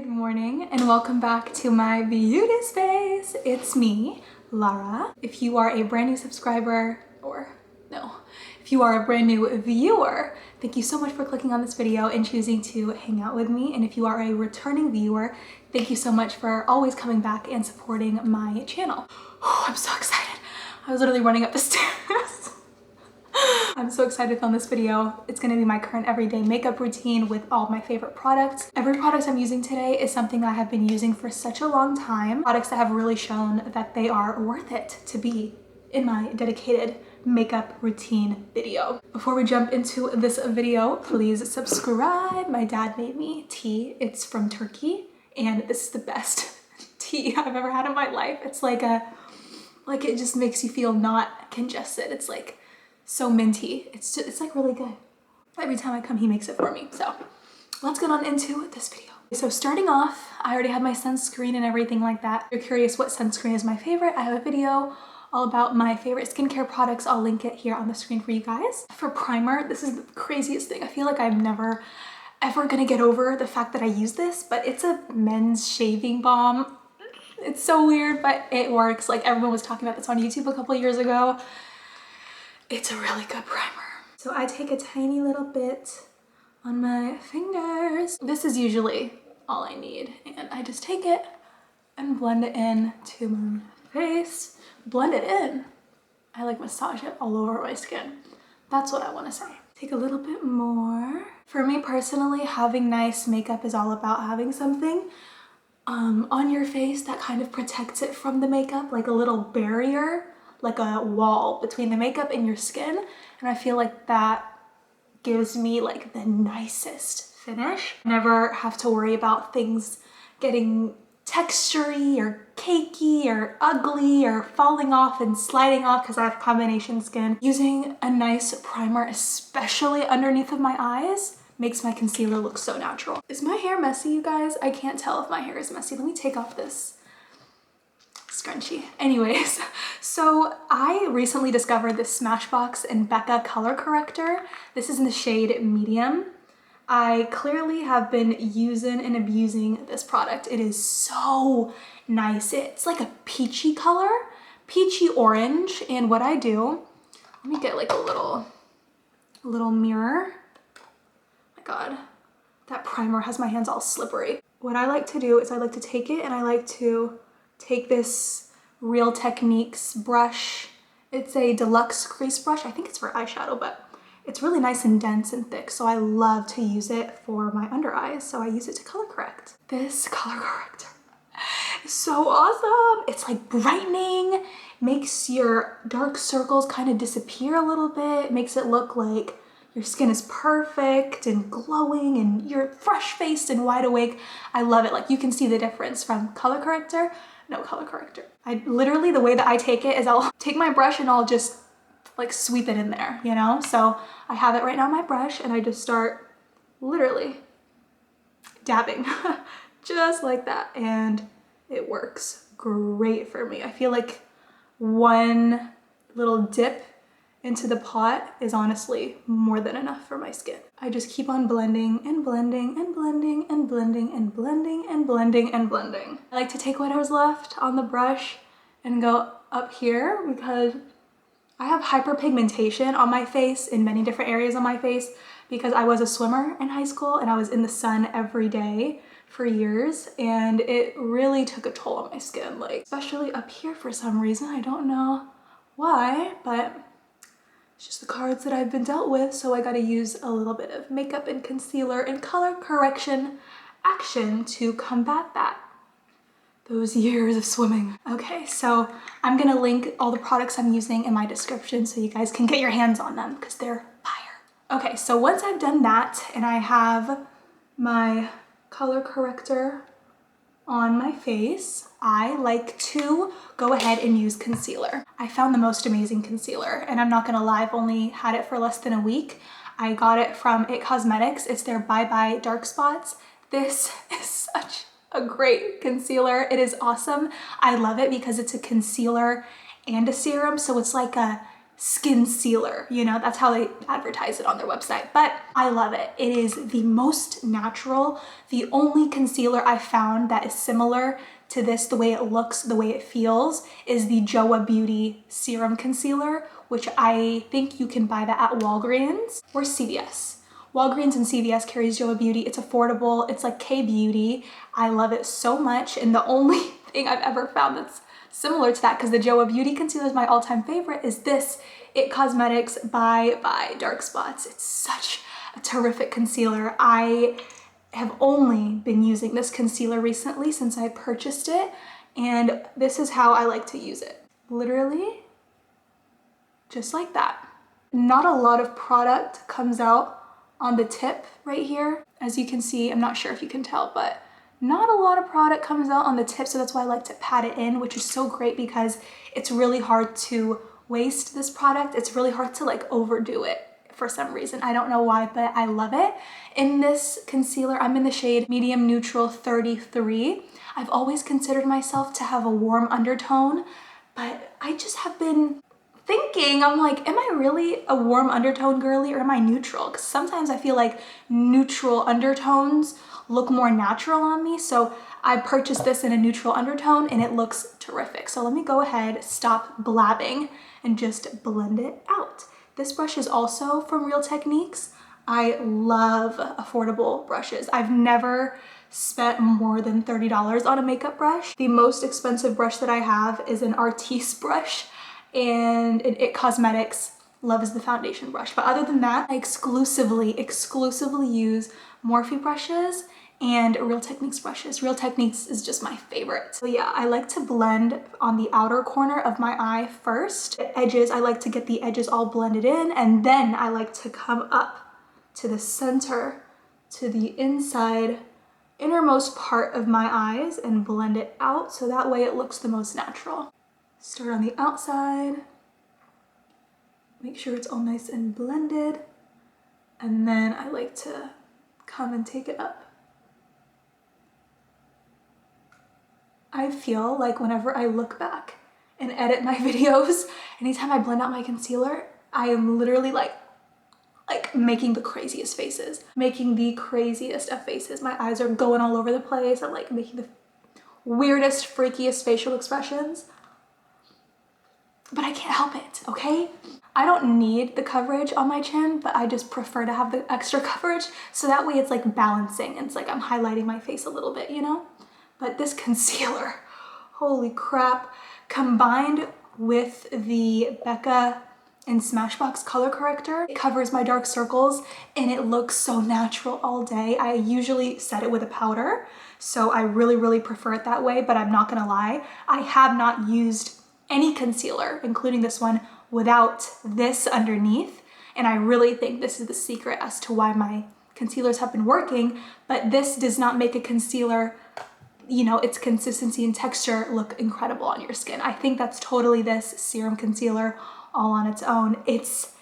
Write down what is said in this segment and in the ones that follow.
morning and welcome back to my beauty space. It's me, Lara. If you are a brand new subscriber, if you are a brand new viewer, thank you so much for clicking on this video and choosing to hang out with me. And if you are a returning viewer, thank you so much for always coming back and supporting my channel. I'm so excited. I was literally running up the stairs. I'm so excited to film this video. It's gonna be my current everyday makeup routine with all my favorite products. Every product I'm using today is something I have been using for such a long time. Products that have really shown that they are worth it to be in my dedicated makeup routine video. Before we jump into this video, please subscribe. My dad made me tea. It's from Turkey and this is the best tea I've ever had in my life. It's like it just makes you feel not congested. It's like so minty. It's like really good. Every time I come, he makes it for me. So let's get on into this video. So starting off, I already have my sunscreen and everything like that. If you're curious what sunscreen is my favorite, I have a video all about my favorite skincare products. I'll link it here on the screen for you guys. For primer, this is the craziest thing. I feel like I'm never ever gonna get over the fact that I use this, but it's a men's shaving balm. It's so weird, but it works. Like everyone was talking about this on YouTube a couple years ago. It's a really good primer. So I take a tiny little bit on my fingers. This is usually all I need. And I just take it and blend it in to my face. Blend it in. I like massage it all over my skin. That's what I want to say. Take a little bit more. For me personally, having nice makeup is all about having something on your face that kind of protects it from the makeup, like a little barrier, like a wall between the makeup and your skin. And I feel like that gives me like the nicest finish. Never have to worry about things getting textury or cakey or ugly or falling off and sliding off because I have combination skin. Using a nice primer, especially underneath of my eyes, makes my concealer look so natural. Is my hair messy, you guys? I can't tell if my hair is messy. Let me take off this scrunchie. Anyways, so I recently discovered this Smashbox and Becca color corrector. This is in the shade medium. I clearly have been using and abusing this product. It is so nice. It's like a peachy color, peachy orange. And what I do, let me get like a little mirror. Oh my God, that primer has my hands all slippery. What I like to do is I like to take it and I like to take this Real Techniques brush. It's a deluxe crease brush. I think it's for eyeshadow, but it's really nice and dense and thick, so I love to use it for my under eyes, so I use it to color correct. This color corrector is so awesome. It's like brightening, makes your dark circles kind of disappear a little bit, makes it look like your skin is perfect and glowing and you're fresh-faced and wide awake. I love it. Like you can see the difference from color corrector. No color corrector. I literally, the way that I take it is I'll take my brush and I'll just like sweep it in there, you know? So I have it right now on my brush and I just start literally dabbing just like that. And it works great for me. I feel like one little dip into the pot is honestly more than enough for my skin. I just keep on blending and blending and blending and blending and blending and blending and blending. I like to take whatever's left on the brush and go up here because I have hyperpigmentation on my face in many different areas on my face because I was a swimmer in high school and I was in the sun every day for years and it really took a toll on my skin, like especially up here for some reason. I don't know why, but it's just the cards that I've been dealt with, so I gotta use a little bit of makeup and concealer and color correction action to combat that. Those years of swimming. Okay, so I'm gonna link all the products I'm using in my description so you guys can get your hands on them because they're fire. Okay, so once I've done that and I have my color corrector on my face, I like to go ahead and use concealer. I found the most amazing concealer and I'm not gonna lie, I've only had it for less than a week. I got it from It Cosmetics. It's their Bye Bye Dark Spots. This is such a great concealer. It is awesome. I love it because it's a concealer and a serum, so it's like a skin sealer, you know, that's how they advertise it on their website, but I love it. It is the most natural. The only concealer I found that is similar to this, the way it looks, the way it feels, is the Joa Beauty Serum Concealer, which I think you can buy that at Walgreens or CVS. Walgreens and CVS carries Joa Beauty. It's affordable. It's like K-Beauty. I love it so much. And the only thing I've ever found that's similar to that, because the Joa Beauty concealer is my all-time favorite, is this It Cosmetics by Dark Spots. It's such a terrific concealer. I have only been using this concealer recently since I purchased it, and this is how I like to use it. Literally, just like that. Not a lot of product comes out on the tip right here. As you can see, I'm not sure if you can tell, but not a lot of product comes out on the tip, so that's why I like to pat it in, which is so great because it's really hard to waste this product. It's really hard to like overdo it for some reason. I don't know why, but I love it. In this concealer, I'm in the shade Medium Neutral 33. I've always considered myself to have a warm undertone, but I just have been thinking, I'm like, am I really a warm undertone girly or am I neutral? Because sometimes I feel like neutral undertones look more natural on me. So I purchased this in a neutral undertone and it looks terrific. So let me go ahead, stop blabbing and just blend it out. This brush is also from Real Techniques. I love affordable brushes. I've never spent more than $30 on a makeup brush. The most expensive brush that I have is an Artiste brush, and an It Cosmetics Love is the foundation brush. But other than that, I exclusively use Morphe brushes and Real Techniques brushes. Real Techniques is just my favorite. So yeah, I like to blend on the outer corner of my eye first. The edges, I like to get the edges all blended in, and then I like to come up to the center, to the innermost part of my eyes and blend it out so that way it looks the most natural. Start on the outside, make sure it's all nice and blended, and then I like to come and take it up. I feel like whenever I look back and edit my videos, anytime I blend out my concealer, I am literally like making the craziest faces. Making the craziest of faces. My eyes are going all over the place. I'm like making the weirdest, freakiest facial expressions. But I can't help it, okay? I don't need the coverage on my chin, but I just prefer to have the extra coverage so that way it's like balancing. It's like I'm highlighting my face a little bit, you know? But this concealer, holy crap, combined with the Becca and Smashbox color corrector, it covers my dark circles and it looks so natural all day. I usually set it with a powder, so I really prefer it that way, but I'm not gonna lie, I have not used any concealer, including this one, without this underneath. And I really think this is the secret as to why my concealers have been working, but this does not make a concealer, you know, its consistency and texture look incredible on your skin. I think that's totally this serum concealer all on its own. It's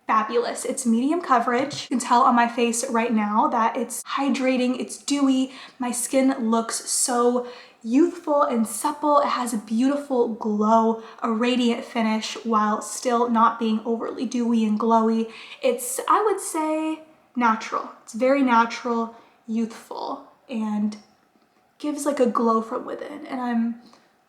fabulous. It's medium coverage. You can tell on my face right now that it's hydrating, it's dewy. My skin looks so youthful and supple. It has a beautiful glow, a radiant finish while still not being overly dewy and glowy. It's, I would say, natural. It's very natural, youthful, and gives like a glow from within. And I'm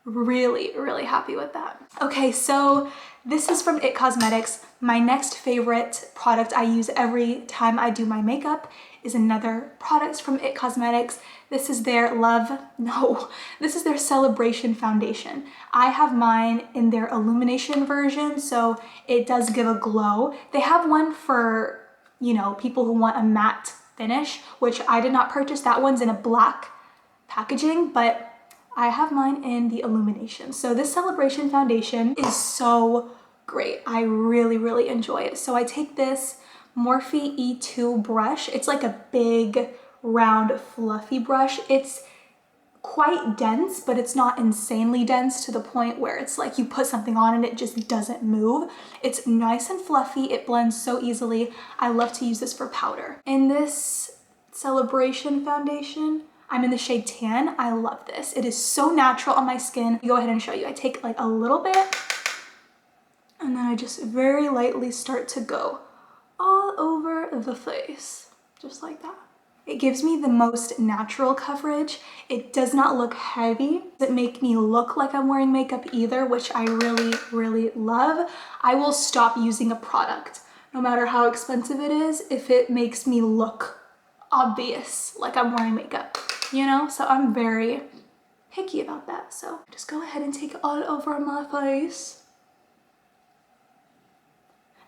really happy with that. Okay, so this is from It Cosmetics. My next favorite product I use every time I do my makeup is another product from It Cosmetics. This is their this is their Celebration Foundation. I have mine in their Illumination version, so it does give a glow. They have one for, you know, people who want a matte finish, which I did not purchase. That one's in a black packaging, but I have mine in the Illumination. So this Celebration Foundation is so great. I really enjoy it. So I take this Morphe E2 brush. It's like a big, round, fluffy brush. It's quite dense, but it's not insanely dense to the point where it's like you put something on and it just doesn't move. It's nice and fluffy. It blends so easily. I love to use this for powder. In this Celebration Foundation, I'm in the shade Tan. I love this. It is so natural on my skin. I'll go ahead and show you. I take like a little bit And then I just very lightly start to go all over the face, just like that. It gives me the most natural coverage. It does not look heavy. It doesn't make me look like I'm wearing makeup either, which I really, really love. I will stop using a product, no matter how expensive it is, if it makes me look obvious, like I'm wearing makeup, you know? So I'm very picky about that. So just go ahead and take it all over my face.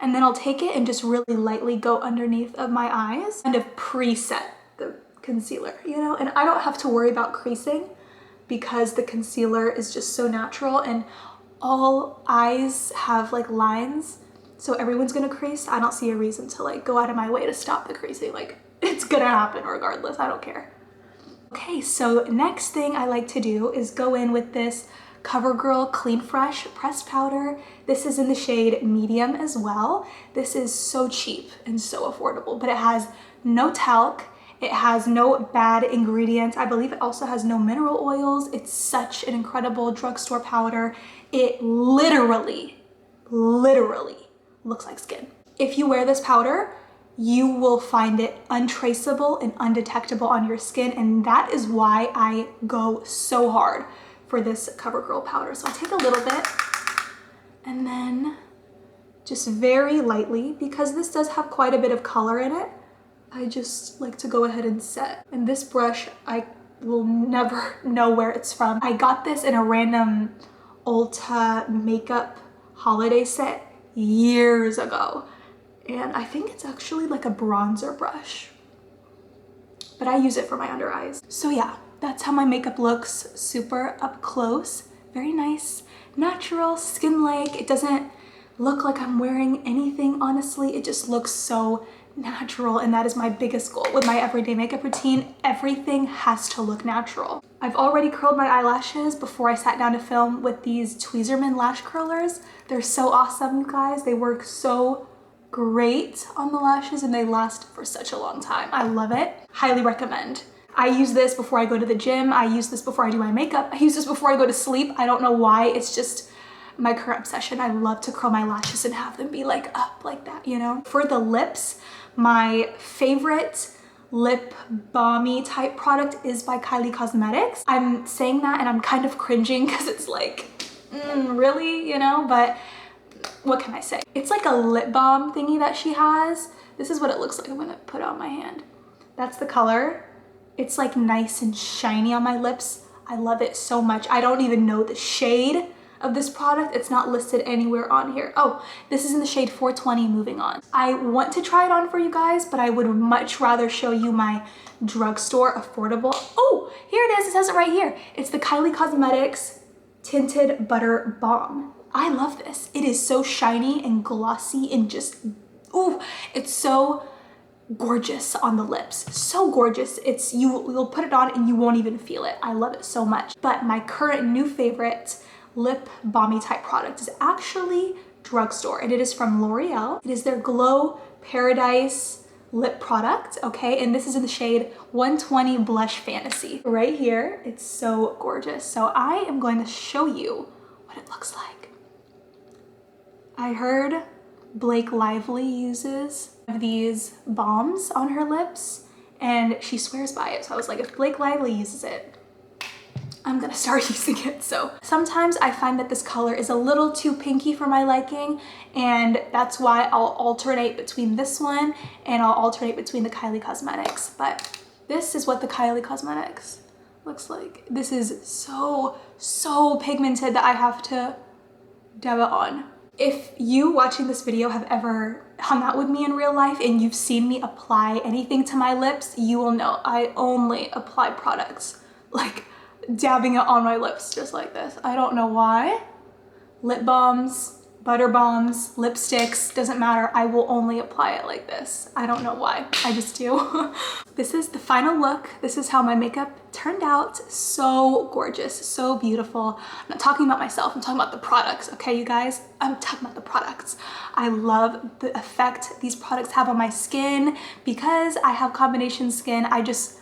And then I'll take it and just really lightly go underneath of my eyes, kind of preset the concealer, you know? And I don't have to worry about creasing because the concealer is just so natural, and all eyes have like lines, so everyone's gonna crease. I don't see a reason to like go out of my way to stop the creasing. Like, it's gonna happen regardless, I don't care. Okay, so next thing I like to do is go in with this CoverGirl Clean Fresh pressed powder. This is in the shade medium as well. This is so cheap and so affordable, but it has no talc. It has no bad ingredients. I believe it also has no mineral oils. It's such an incredible drugstore powder. It literally looks like skin. If you wear this powder, you will find it untraceable and undetectable on your skin, and that is why I go so hard for this CoverGirl powder. So I'll take a little bit and then just very lightly, because this does have quite a bit of color in it, I just like to go ahead and set. And this brush, I will never know where it's from. I got this in a random Ulta makeup holiday set years ago, and I think it's actually like a bronzer brush, but I use it for my under eyes. So yeah, that's how my makeup looks, super up close. Very nice, natural, skin-like. It doesn't look like I'm wearing anything, honestly. It just looks so natural, and that is my biggest goal with my everyday makeup routine. Everything has to look natural. I've already curled my eyelashes before I sat down to film with these Tweezerman lash curlers. They're so awesome, you guys. They work so great on the lashes and they last for such a long time. I love it. Highly recommend. I use this before I go to the gym. I use this before I do my makeup. I use this before I go to sleep. I don't know why. It's just my current obsession. I love to curl my lashes and have them be like up like that, you know? For the lips, my favorite lip balmy type product is by Kylie Cosmetics. I'm saying that and I'm kind of cringing because it's like, really, you know? But what can I say? It's like a lip balm thingy that she has. This is what it looks like. I'm gonna put it on my hand. That's the color. It's like nice and shiny on my lips. I love it so much. I don't even know the shade of this product. It's not listed anywhere on here. Oh, this is in the shade 420, moving on. I want to try it on for you guys, but I would much rather show you my drugstore affordable. Oh, here it is. It says it right here. It's the Kylie Cosmetics Tinted Butter Balm. I love this. It is so shiny and glossy and just, ooh, it's so gorgeous on the lips. So gorgeous. It's, you'll put it on and you won't even feel it. I love it so much. But my current new favorite lip balmy type product is actually drugstore, and it is from L'Oreal. It is their Glow Paradise lip product, okay? And this is in the shade 120 Blush Fantasy. Right here, it's so gorgeous. So I am going to show you what it looks like. I heard Blake Lively uses these balms on her lips and she swears by it. So I was like, if Blake Lively uses it, I'm gonna start using it. So sometimes I find that this color is a little too pinky for my liking, and that's why I'll alternate between this one and I'll alternate between the Kylie Cosmetics. But this is what the Kylie Cosmetics looks like. This is so pigmented that I have to dab it on. If you watching this video have ever hung out with me in real life and you've seen me apply anything to my lips, you will know I only apply products, like dabbing it on my lips just like this. I don't know why. Lip balms, butter balms, lipsticks, doesn't matter. I will only apply it like this. I don't know why, I just do. This is the final look. This is how my makeup turned out. So gorgeous, so beautiful. I'm not talking about myself, I'm talking about the products, okay, you guys? I'm talking about the products. I love the effect these products have on my skin. Because I have combination skin, I just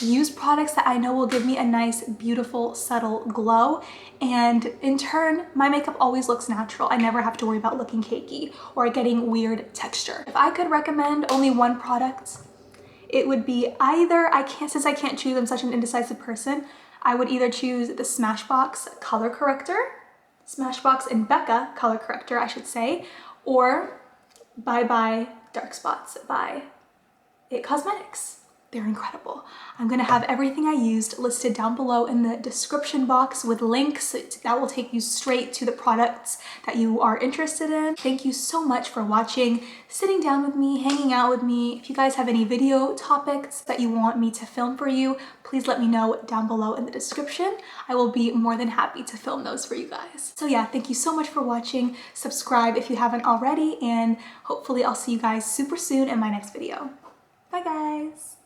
use products that I know will give me a nice, beautiful, subtle glow. And in turn, my makeup always looks natural. I never have to worry about looking cakey or getting weird texture. If I could recommend only one product, it would be either, since I can't choose, I'm such an indecisive person, I would either choose the Smashbox color corrector, Smashbox and Becca color corrector, I should say, or Bye Bye Dark Spots by It Cosmetics. They're incredible. I'm gonna have everything I used listed down below in the description box with links that will take you straight to the products that you are interested in. Thank you so much for watching, sitting down with me, hanging out with me. If you guys have any video topics that you want me to film for you, please let me know down below in the description. I will be more than happy to film those for you guys. So yeah, thank you so much for watching. Subscribe if you haven't already, and hopefully I'll see you guys super soon in my next video. Bye guys.